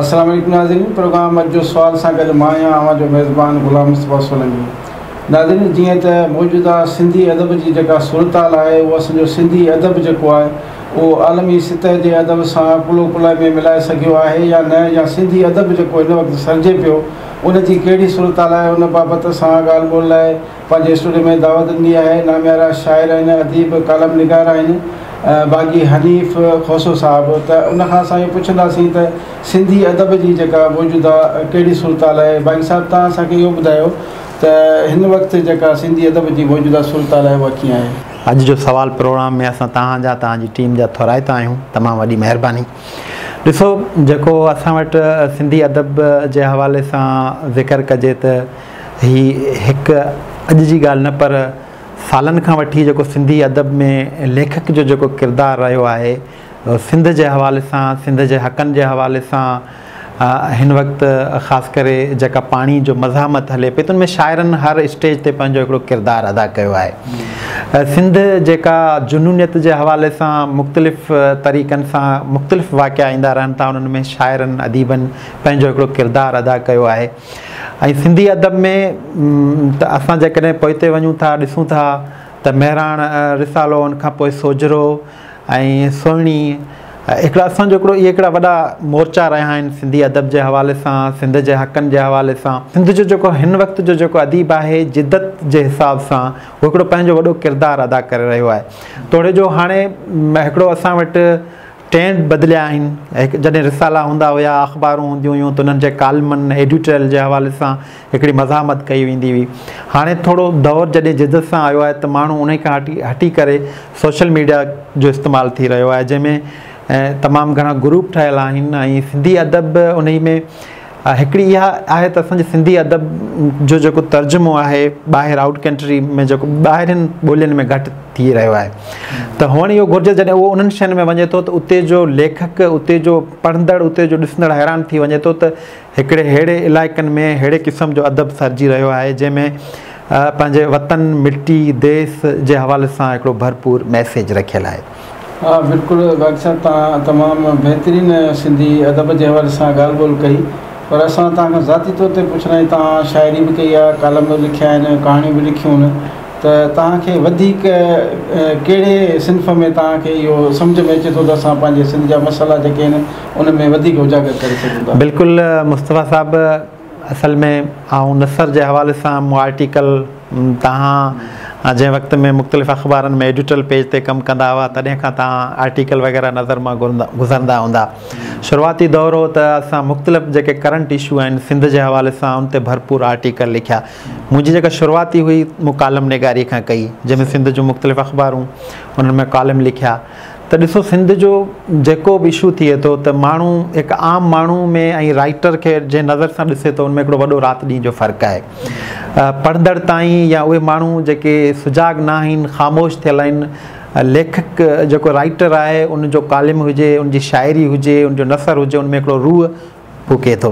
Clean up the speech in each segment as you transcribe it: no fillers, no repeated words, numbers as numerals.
अस्सलाम वालेकुम नाज़रीन, प्रोग्राम अॼु जो सुवाल सां गॾु मां आहियां आवां जो मेज़बान ग़ुलाम मुस्तफ़ा सोलंकी। नाज़रीन, जीअं त मौजूदा सिंधी अदब जी जेका सूरताल आहे उहो असांजो सिंधी अदब जेको आहे उहो आलमी सतह जे अदब सां कुलो कुलाए में मिलाए सघियो आहे या न, या सिंधी अदब जेको हिन वक़्तु सर्जे पियो उन जी कहिड़ी सूरताल आहे, उन बाबति असां ॻाल्हि ॿोल लाइ पंहिंजे स्टूडियो में दावत ॾिनी आहे। नामियारा शाइर आहिनि, अदीब, कालम निगार आहिनि बाग़ी हनीफ़ खोसो साहिबु। त उनखां असां इहो पुछंदासीं त सिंधी अदब जी जेका मौजूदा कहिड़ी सूरताल आहे। बाग़ी साहिबु, तव्हां असांखे इहो ॿुधायो त हिन वक़्तु जेका सिंधी अदब जी मौजूदा सूरताल आहे उहा कीअं आहे। अॼु जो सवाल प्रोग्राम में असां तव्हांजी टीम जा थोराइता आहियूं, तमामु वॾी महिरबानी। ॾिसो, जेको असां वटि सिंधी अदब जे हवाले सां ज़िक्र कजे त ही हिकु अॼु जी ॻाल्हि न, पर सालनि खां वठी जेको सिंधी अदब में लेखक जो जेको किरदारु रहियो आहे सिंध जे हवाले सां, सिंध जे हक़नि जे हवाले सां हिन वक़्तु ख़ासि करे जेका पाणी जो मज़ामत हले पई त उनमें शाइरनि हर स्टेज ते पंहिंजो हिकिड़ो किरदारु अदा कयो आहे। सिंध जेका जुनूनियत जे हवाले सां मुख़्तलिफ़ तरीक़नि सां मुख़्तलिफ़ वाक़िया ईंदा रहनि था, उन्हनि में शाइरनि अदीबनि पंहिंजो हिकिड़ो किरदारु अदा कयो आहे। ऐं सिंधी अदब में त असां जेकॾहिं पोइते वञूं था, ॾिसूं था त महिराण रिसालो, उनखां पोइ सोजरो ऐं सोहिणी, हिकिड़ा असांजो इहे हिकिड़ा वॾा मोर्चा रहिया आहिनि सिंधी अदब जे हवाले सां, सिंध जे हक़नि जे हवाले सां। सिंध जो जेको हिन वक़्तु जो जेको अदीब आहे जिदत जे हिसाब सां उहो हिकिड़ो पंहिंजो वॾो किरदारु अदा करे रहियो आहे। तोड़े जो हाणे हिकिड़ो असां वटि ट्रेंड बदिलिया आहिनि। जॾहिं रिसाला हूंदा हुया, अख़बारूं हूंदियूं हुयूं त उन्हनि जे कालमनि एडिटोरियल जे हवाले सां हिकिड़ी मज़ामत कई वेंदी हुई। हाणे थोरो दौरु जॾहिं जिदत सां आयो आहे त माण्हू उन खां हटी करे सोशल मीडिया जो इस्तेमालु थी रहियो आहे, जंहिंमें तमामु घणा ग्रुप ठहियल आहिनि। ऐं सिंधी अदब उन में हिकिड़ी इहा आहे त असांजे सिंधी अदब जो जेको तर्जुमो आहे ॿाहिरि आउट कंट्री में जेको ॿाहिरिनि ॿोलियुनि में घटि थी रहियो आहे, त हुअणु इहो घुरिजे जॾहिं उहो उन्हनि शयुनि में वञे थो त उते जो लेखक, उते जो पढ़ंदड़, उते जो ॾिसंदड़ हैरान थी वञे थो त हिकिड़े अहिड़े इलाइक़नि में अहिड़े क़िस्म जो अदब सरजी रहियो आहे जंहिंमें पंहिंजे वतन, मिटी, देश जे हवाले सां हिकिड़ो भरपूर मैसेज रखियलु आहे। हा, बिल्कुलु बाक़ी साहिबु, तव्हां तमामु बहितरीनु सिंधी अदब जे हवाले सां ॻाल्हि ॿोल कई, पर असां तव्हांखां ज़ाती तौर ते पुछणा आहियूं। तव्हां शाइरी बि कई आहे, कालम बि लिखिया आहिनि, कहाणियूं बि लिखियूं आहिनि, त तव्हांखे वधीक कहिड़े सिंफ़ में तव्हांखे इहो सम्झ में अचे थो त असां पंहिंजे सिंध जा मसाला जेके आहिनि उन में वधीक उजागर करे सघूं था। बिल्कुलु मुस्तफ़ा साहिबु, असल में ऐं नसर जे हवाले सां मूं आर्टिकल, तव्हां जंहिं वक़्त में मुख़्तलिफ़ अख़बारनि में एडिटोरियल पेज ते कमु कंदा हुआ तॾहिं खां तव्हां आर्टिकल वग़ैरह नज़र मां गुज़रंदा हूंदा। शुरूआती दौर हो त असां मुख़्तलिफ़ जेके करंट इशू आहिनि सिंध जे हवाले सां उन ते भरपूर आर्टिकल लिखिया। मुंहिंजी जेका शुरूआती हुई मूं कालम निगारी खां कई, जंहिंमें सिंध जूं मुख़्तलिफ़ अख़बारूं उन्हनि में कालम लिखिया। त ॾिसो, सिंध जो जेको बि इशू थिए थो त माण्हू, हिकु आम माण्हू में ऐं राइटर खे जंहिं नज़र सां ॾिसे थो उनमें हिकिड़ो वॾो राति ॾींहं जो फ़र्क़ु आहे। पढ़ंदड़ ताईं या उहे माण्हू जेके सुजाग न आहिनि, ख़ामोश थियल आहिनि, लेखक जेको राइटर आहे उनजो कालिम हुजे, उनजी शाइरी हुजे, उनजो नसर हुजे, उनमें हिकिड़ो रूह फूके थो।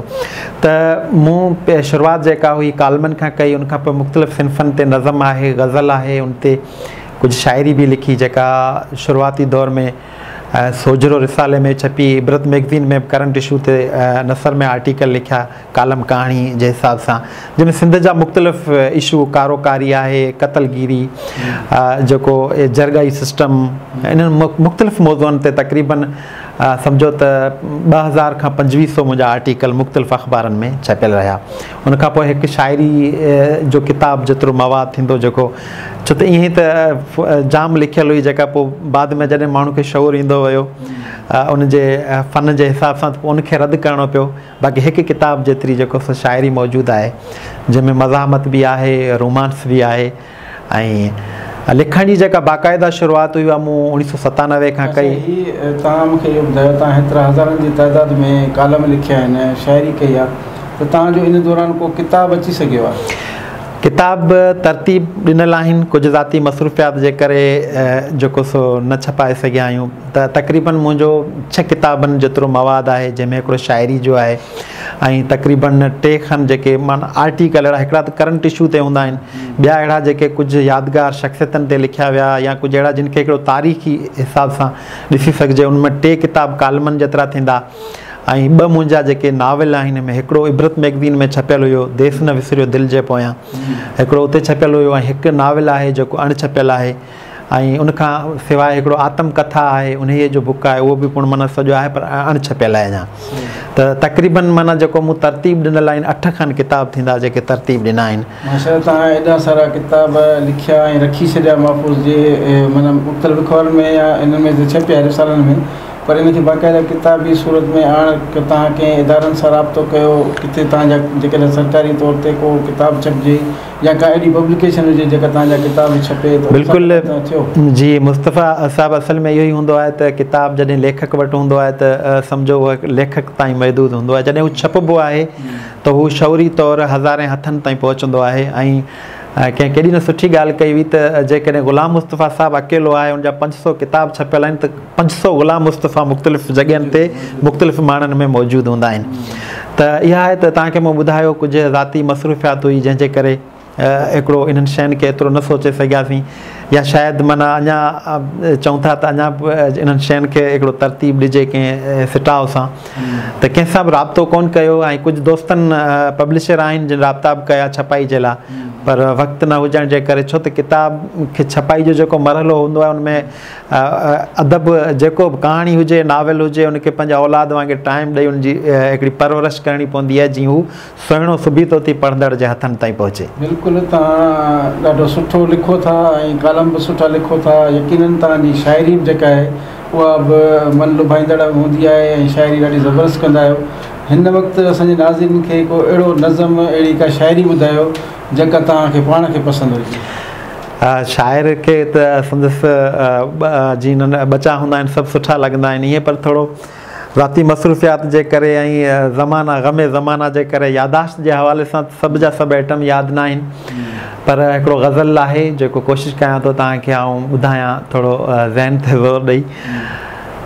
त मूं शुरूआति जेका हुई कालमनि खां कई, उनखां पोइ मुख़्तलिफ़ सिन्फ़नि ते नज़म आहे, गज़ल आहे, उन ते कुझु शाइरी बि लिखी जेका शुरूआती दौर में सोजरो रिसाले में छपी, इबरत मैगज़ीन में करंट इशू ते नसर में आर्टिकल लिखिया कालम कहाणी जे हिसाब सां, जंहिंमें सिंध जा मुख़्तलिफ़ इशू, कारोकारी आहे, क़तलगिरी, जेको जरगाई सिस्टम, इन्हनि मुख़्तलिफ़ मौज़ुअनि ते तक़रीबन सम्झो त 2000 खां 2500 मुंहिंजा आर्टिकल मुख़्तलिफ़ अख़बारनि में छपियल रहिया। उनखां पोइ हिकु शाइरी जो किताबु जेतिरो मवादु थींदो जेको, छो त ईअं ई त जाम लिखियल हुई जेका पोइ बाद में जॾहिं माण्हू खे शौर ईंदो वियो उनजे फ़न जे हिसाब सां त पोइ उनखे रद्द करिणो पियो। बाक़ी हिकु किताबु जेतिरी जेको सो शाइरी मौजूदु आहे जंहिंमें मज़ामत बि आहे, रोमांस बि आहे। ऐं लिखण जी जेका बाक़ाइदा शुरूआति हुई उहा मूं 1997 खां कई। तव्हां मूंखे इहो ॿुधायो, तव्हां हेतिरा हज़ारनि जी तइदाद में कालम लिखिया आहिनि, शाइरी कई आहे, त तव्हांजो इन दौरान को किताबु अची सघियो आहे? किताब तरतीब ॾिनल आहिनि, कुझु ज़ाती मसरूफ़ियात जे करे जेको सो न छपाए सघिया आहियूं। त तक़रीबन मुंहिंजो 6 किताबनि जेतिरो मवादु आहे, जंहिंमें हिकिड़ो शाइरी जो आहे ऐं तक़रीबन 3 खनि जेके माना आर्टिकल अहिड़ा, हिकिड़ा त करंट इशू ते हूंदा आहिनि, ॿिया अहिड़ा जेके कुझु यादगार शख़्सियतनि ते लिखिया विया या कुझु अहिड़ा जिन खे हिकिड़ो तारीख़ी हिसाब सां ॾिसी सघिजे। उनमें 3 किताब कालमनि जेतिरा थींदा ऐं 2 मुंहिंजा जेके नावेल आहिनि में हिकिड़ो इबरत मैगज़ीन में छपियल हुयो, देस न विसरियो दिलि जे पोयां, हिकिड़ो उते छपियल हुयो, ऐं हिकु नावेल आहे जेको अणछपियल आहे, ऐं उनखां सवाइ हिकिड़ो आत्मकथा आहे, उन जो बुक आहे, उहो बि पिणु माना सॼो आहे पर अणछपियल आहे अञा। त तक़रीबन माना जेको मूं तरतीब ॾिनल आहिनि 8 खनि किताब थींदा जेके तरतीब ॾिना आहिनि। माशाअल्लाह, तव्हां एॾा सारा किताब लिखिया ऐं रखी छॾिया महफ़ूज़ जे माना मुख़्तलिफ़ अख़बारनि में या इन में छपिया रिसालनि में, पर इनखे बाक़ाइदा किताबी सूरत में आणणु तव्हां कंहिं इदारनि सां राब्तो कयो, किथे तव्हांजा जेकॾहिं सरकारी तौर ते को किताब छपिजे या का अहिड़ी पब्लिकेशन हुजे जेका तव्हांजा किताब छपे त बिल्कुलु थियो? जी, मुस्तफ़ा साहिबु असल में इहो ई हूंदो आहे त किताब जॾहिं लेखक वटि हूंदो आहे त सम्झो उहो लेखक ताईं महदूद हूंदो आहे, जॾहिं हू छपिबो आहे त हू शौरी तौरु हज़ारे हथनि ताईं पहुचंदो आहे। ऐं कंहिं केॾी न सुठी ॻाल्हि कई हुई त जेकॾहिं ग़ुलाम मुस्तफ़ा साहिबु अकेलो आहे, उनजा 500 किताब छपियल आहिनि त 500 ग़ुलाम मुस्तफ़ा मुख़्तलिफ़ जॻहियुनि ते मुख़्तलिफ़ माण्हुनि में मौजूदु हूंदा आहिनि। त इहा आहे त तव्हांखे मूं ॿुधायो कुझु ज़ाती मसरूफ़ियात हुई जंहिंजे करे हिकिड़ो इन्हनि शयुनि खे एतिरो न सोचे सघियासीं, या शायदि माना अञा चऊं था त अञा बि इन्हनि शयुनि खे हिकिड़ो तरतीब ॾिजे कंहिं सिटाव सां, त कंहिंसां बि राब्तो कोन कयो। ऐं कुझु दोस्तनि पब्लिशर आहिनि जिन राब्ता बि कया छपाई जे लाइ, पर वक़्तु न हुजण जे करे, छो त किताब खे छपाई जो जेको मरहलो हूंदो आहे उनमें अदब जेको बि कहाणी हुजे, नावेल हुजे, उनखे पंहिंजा औलाद वांगुरु टाइम ॾेई उनजी हिकिड़ी परवरिश करणी पवंदी आहे जीअं हू सुहिणो सुभी थो थी पढ़ंदड़ जे हथनि ताईं पहुचे। बिल्कुलु, तव्हां ॾाढो सुठो लिखो था ऐं कालम बि सुठा लिखो था। यकीननि तव्हांजी शाइरी बि जेका आहे उहा बि मन लुभाईंदड़ हूंदी आहे ऐं शाइरी ॾाढी ज़बरदस्त कंदा आहियो। हिन वक़्तु असांजे नाज़रीन खे को अहिड़ो नज़म, अहिड़ी का शाइरी ॿुधायो जेका तव्हांखे पाण खे पसंदि हुजे। शाइर खे त संदसि जीअं बचा हूंदा आहिनि सभु सुठा लॻंदा आहिनि ईअं, पर थोरो ज़ाती मसरूफ़ियात जे करे ऐं ज़माना ग़मे ज़माना जे करे यादाश्त जे हवाले सां सभु जा सभु आइटम यादि न आहिनि, पर हिकिड़ो ग़ज़ल आहे जेको कोशिशि कयां थो तव्हांखे आउं ॿुधायां थोरो ज़हन ते ज़ोर ॾेई।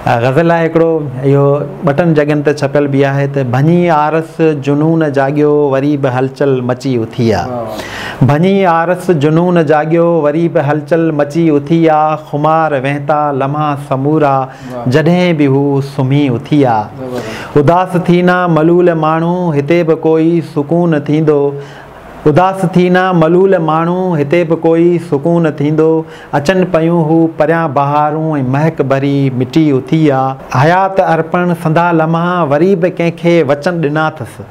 ग़ज़ल आहे हिकिड़ो, इहो 2 जॻहियुनि ते छपियल बि आहे त भञी आरस जुनून जाॻियो वरी बि हलचल मची उथी आहे। भञी आरस जुनून जाॻियो वरी बि हलचल मची उथी आहे, ख़ुमार वहता लम्हा समूरा जॾहिं बि हू सुम्ही उथी आहे। उदास थी न मलूल माण्हू हिते बि कोई सुकून थींदो, उदास थी न मलूल माण्हू हिते बि कोई सुकून थींदो, अचनि पियूं हू परियां बहारूं ऐं महक भरी मिटी उथी आहे। हयात अर्पण संधा लम्हा वरी बि कंहिंखे वचन ॾिना अथसि,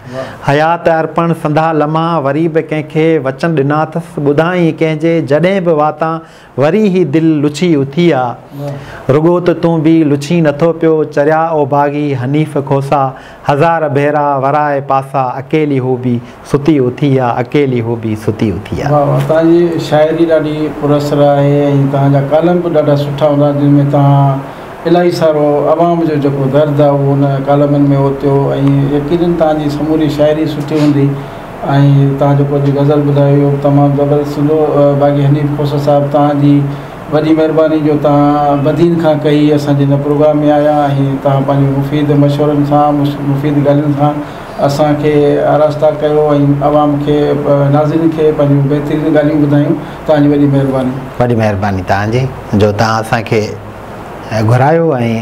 हयात अर्पण संधा लम्हा वरी बि कंहिंखे वचन ॾिना अथसि, ॿुधाई कंहिंजे जॾहिं बि वातां वरी ही दिलि लुछी उथी आहे। रुगो त तूं बि लुछी नथो पियो चरिया ओ बाग़ी हनीफ़ खोसा, हज़ार भेरा वराए पासा अकेली हो बि सुती उथी आहे, अकेली हो बि सुती उथी आहे। वाह वाह, तव्हांजी शाइरी ॾाढी पुरसर आहे ऐं तव्हांजा कालम बि ॾाढा सुठा हूंदा जिन में तव्हां इलाही सारो आवाम जो जेको दर्द आहे उहो उन कालमनि में ओतियो, ऐं यकीननि तव्हांजी समूरी शाइरी सुठी हूंदी। ऐं तव्हां जेको अॼु ग़ज़ल ॿुधायो इहो तमामु ज़बरदस्त हूंदो। बाक़ी हनीफ़ खोसा साहिबु तव्हांजी वॾी महिरबानी जो तव्हां बदीन खां कई असांजे हिन प्रोग्राम में आया ऐं तव्हां पंहिंजे मुफ़ीद मशवरनि सां मुफ़ीद ॻाल्हियुनि सां असांखे आरास्ता कयो ऐं आवाम खे नाज़रीन खे पंहिंजूं बहितरीन ॻाल्हियूं ॿुधायूं। तव्हांजी वॾी महिरबानी। वॾी महिरबानी तव्हांजी जो तव्हां असांखे घुरायो ऐं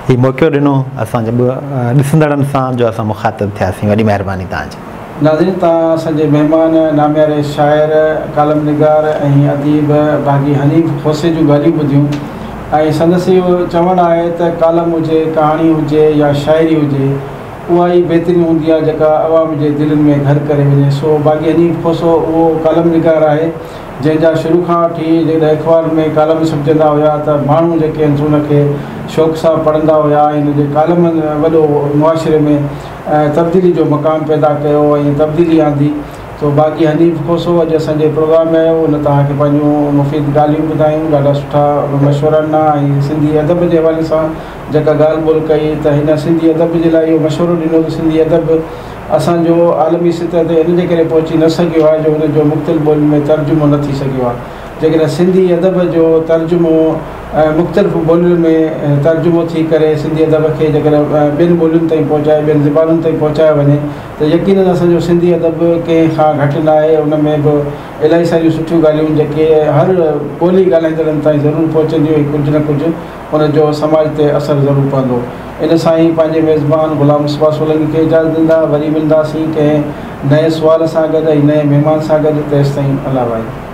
हीउ मौक़ो ॾिनो असांजे ॾिसंदड़नि सां जो असां मुख़ातिब थियासीं। वॾी महिरबानी तव्हांजी। नाज़रीन, तव्हां असांजे महिमान नामियारे शाइर, कालम निगार ऐं अदीब बाग़ी हनीफ़ खोसे जूं ॻाल्हियूं ॿुधियूं ऐं संदसि इहो चवणु आहे त कालम हुजे, कहाणी हुजे या शाइरी हुजे, उहा ई बहितरीन हूंदी आहे जेका आवाम जे दिलनि में घर करे वञे। सो बाग़ी हनीफ़ खोसो उहो कालम निगार आहे जंहिंजा शुरू खां वठी जॾहिं अख़बार में कालम छपजंदा हुया त माण्हू जेके आहिनि उनखे शौक़ सां पढ़ंदा हुया। हिन जे कालमनि वॾो मुआशिरे में तब्दीली जो मक़ाम पैदा कयो ऐं तब्दीली आंदी। तो बाक़ी हनीफ़ खोसो अॼु असांजे प्रोग्राम में आयो, उन तव्हांखे पंहिंजूं मुफ़ीद ॻाल्हियूं ॿुधायूं, ॾाढा सुठा मशवरा ऐं सिंधी अदब जे हवाले सां जेका ॻाल्हि ॿोल कई त हिन सिंधी अदब जे लाइ इहो मशवरो ॾिनो कि सिंधी अदब असांजो आलमी सतह ते इन जे करे पहुची न सघियो आहे जो हुनजो मुख़्तलिफ़ ॿोलियुनि में तर्जुमो न थी सघियो आहे। जेकॾहिं सिंधी अदब जो तर्जुमो मुख़्तलिफ़ ॿोलियुनि में तर्जुमो थी करे सिंधी अदब खे जेकॾहिं ॿियनि ॿोलियुनि ताईं पहुचाए, ॿियनि ज़बानुनि ताईं पहुचायो वञे त यकीनन असांजो सिंधी अदब कंहिं खां घटि न आहे। उन में बि इलाही सारियूं सुठियूं ॻाल्हियूं जेके हर ॿोली ॻाल्हाईंदड़नि ताईं ज़रूरु पहुचंदियूं ऐं कुझु न कुझु उनजो समाज ते असरु ज़रूरु पवंदो। इन सां ई पंहिंजे मेज़बान ग़ुलाम मुस्तफ़ा सोलंकी खे इजाज़त ॾींदा, वरी मिलंदासीं कंहिं नए सुवाल सां गॾु ऐं नए महिमान सां गॾु। तेसिताईं अल्लाह वाहिगुरु।